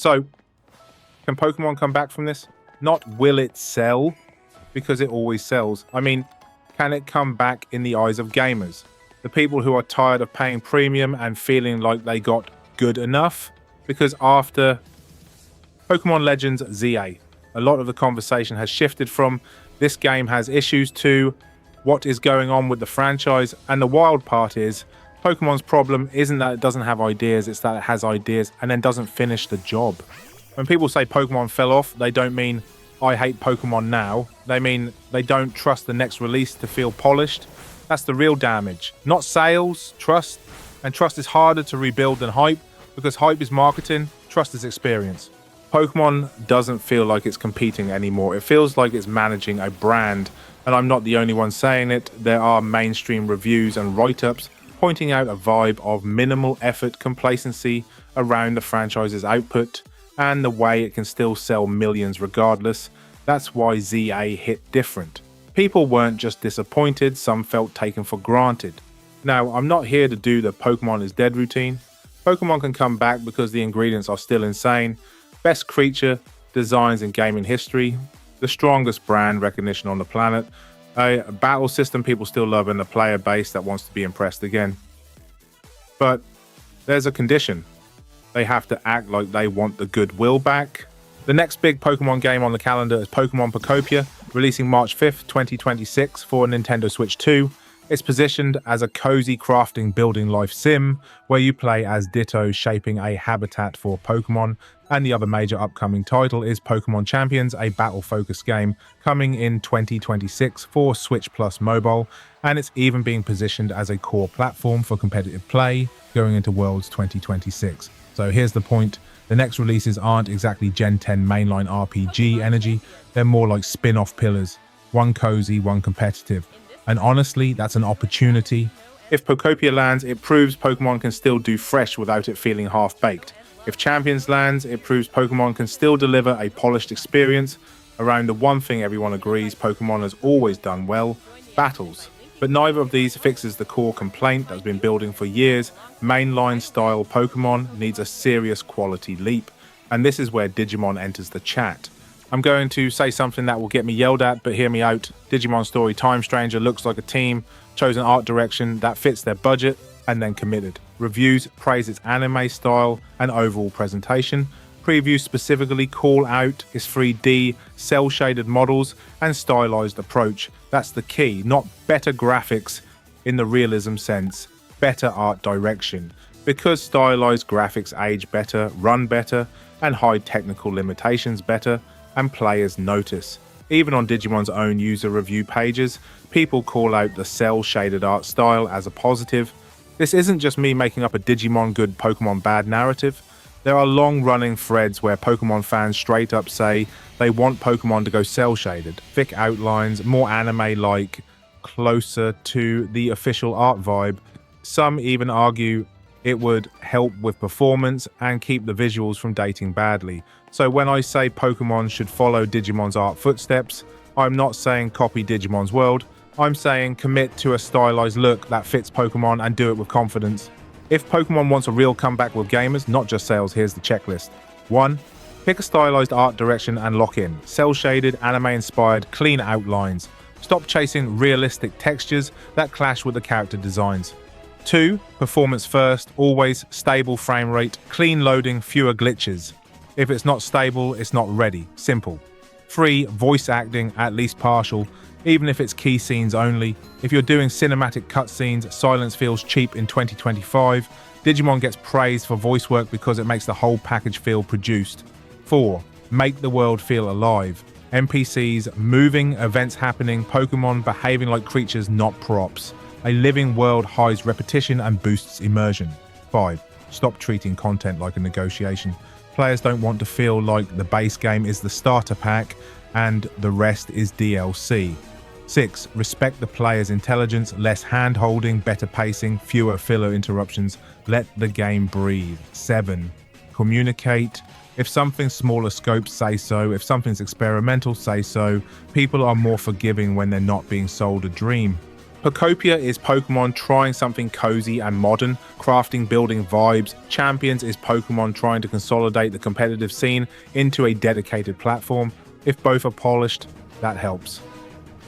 So, can Pokemon come back from this? Not will it sell, because it always sells. I mean, can it come back in the eyes of gamers? The people who are tired of paying premium and feeling like they got good enough? Because after Pokémon Legends ZA, a lot of the conversation has shifted from this game has issues to what is going on with the franchise. And the wild part is Pokemon's problem isn't that it doesn't have ideas, it's that it has ideas and then doesn't finish the job. When people say Pokemon fell off, they don't mean I hate Pokemon now. They mean they don't trust the next release to feel polished. That's the real damage. Not sales, trust. And trust is harder to rebuild than hype, because hype is marketing, trust is experience. Pokemon doesn't feel like it's competing anymore. It feels like it's managing a brand, and I'm not the only one saying it. There are mainstream reviews and write-ups pointing out a vibe of minimal effort complacency around the franchise's output and the way it can still sell millions regardless. That's why ZA hit different. People weren't just disappointed, some felt taken for granted. Now, I'm not here to do the Pokemon is dead routine. Pokemon can come back because the ingredients are still insane. Best creature designs in gaming history, the strongest brand recognition on the planet, a battle system people still love, and a player base that wants to be impressed again. But there's a condition. They have to act like they want the goodwill back. The next big Pokemon game on the calendar is Pokemon Pocopia, releasing March 5th, 2026 for Nintendo Switch 2. It's positioned as a cozy crafting building life sim where you play as Ditto shaping a habitat for Pokemon, and the other major upcoming title is Pokemon Champions, a battle-focused game coming in 2026 for Switch Plus Mobile, and it's even being positioned as a core platform for competitive play going into Worlds 2026. So here's the point, the next releases aren't exactly Gen 10 mainline RPG energy, they're more like spin-off pillars, one cozy, one competitive. And honestly, that's an opportunity. If Pocopia lands, it proves Pokemon can still do fresh without it feeling half-baked. If Champions lands, it proves Pokemon can still deliver a polished experience around the one thing everyone agrees Pokemon has always done well, battles. But neither of these fixes the core complaint that's been building for years. Mainline style Pokemon needs a serious quality leap, and this is where Digimon enters the chat. I'm going to say something that will get me yelled at, but hear me out. Digimon Story Time Stranger looks like a team, chose an art direction that fits their budget, and then committed. Reviews praise its anime style and overall presentation. Previews specifically call out its 3D, cel-shaded models and stylized approach. That's the key, not better graphics in the realism sense, better art direction. Because stylized graphics age better, run better, and hide technical limitations better, and players notice. Even on Digimon's own user review pages, people call out the cel-shaded art style as a positive. This isn't just me making up a Digimon good, Pokemon bad narrative. There are long-running threads where Pokemon fans straight up say they want Pokemon to go cel-shaded, thick outlines, more anime-like, closer to the official art vibe. Some even argue it would help with performance and keep the visuals from dating badly. So when I say Pokemon should follow Digimon's art footsteps, I'm not saying copy Digimon's world. I'm saying commit to a stylized look that fits Pokemon and do it with confidence. If Pokemon wants a real comeback with gamers, not just sales, here's the checklist. 1. Pick a stylized art direction and lock in. Cel-shaded, anime-inspired, clean outlines. Stop chasing realistic textures that clash with the character designs. 2. Performance first, always stable frame rate, clean loading, fewer glitches. If it's not stable, it's not ready. Simple. 3. Voice acting, at least partial, even if it's key scenes only. If you're doing cinematic cutscenes, silence feels cheap in 2025. Digimon gets praised for voice work because it makes the whole package feel produced. 4. Make the world feel alive. NPCs moving, events happening, Pokemon behaving like creatures, not props. A living world hides repetition and boosts immersion. 5. Stop treating content like a negotiation. Players don't want to feel like the base game is the starter pack and the rest is DLC. 6. Respect the player's intelligence, less hand-holding, better pacing, fewer filler interruptions. Let the game breathe. 7. Communicate. If something's smaller scope, say so. If something's experimental, say so. People are more forgiving when they're not being sold a dream. Pokopia is Pokemon trying something cozy and modern, crafting building vibes. Champions is Pokemon trying to consolidate the competitive scene into a dedicated platform. If both are polished, that helps.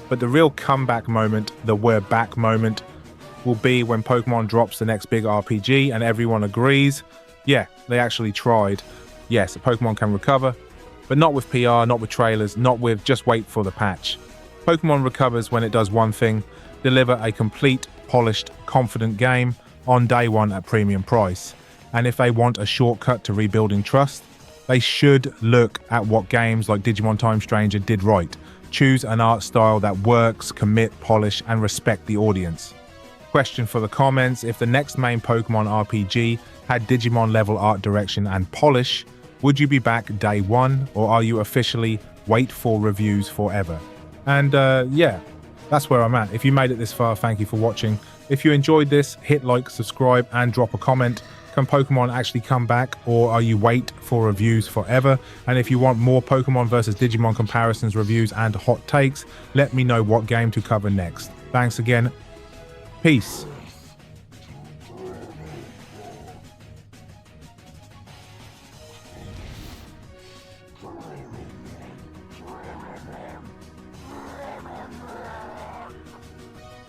But the real comeback moment, the we're back moment, will be when Pokemon drops the next big RPG and everyone agrees, yeah, they actually tried. Yes, Pokemon can recover, but not with PR, not with trailers, not with just wait for the patch. Pokemon recovers when it does one thing: deliver a complete, polished, confident game on day one at premium price. And if they want a shortcut to rebuilding trust, they should look at what games like Digimon Time Stranger did right. Choose an art style that works, commit, polish, and respect the audience. Question for the comments: if the next main Pokemon RPG had Digimon level art direction and polish, would you be back day one, or are you officially wait for reviews forever? And yeah, that's where I'm at. If you made it this far, thank you for watching. If you enjoyed this, hit like, subscribe, and drop a comment. Can Pokemon actually come back, or are you wait for reviews forever? And if you want more Pokemon versus Digimon comparisons, reviews, and hot takes, let me know what game to cover next. Thanks again. Peace.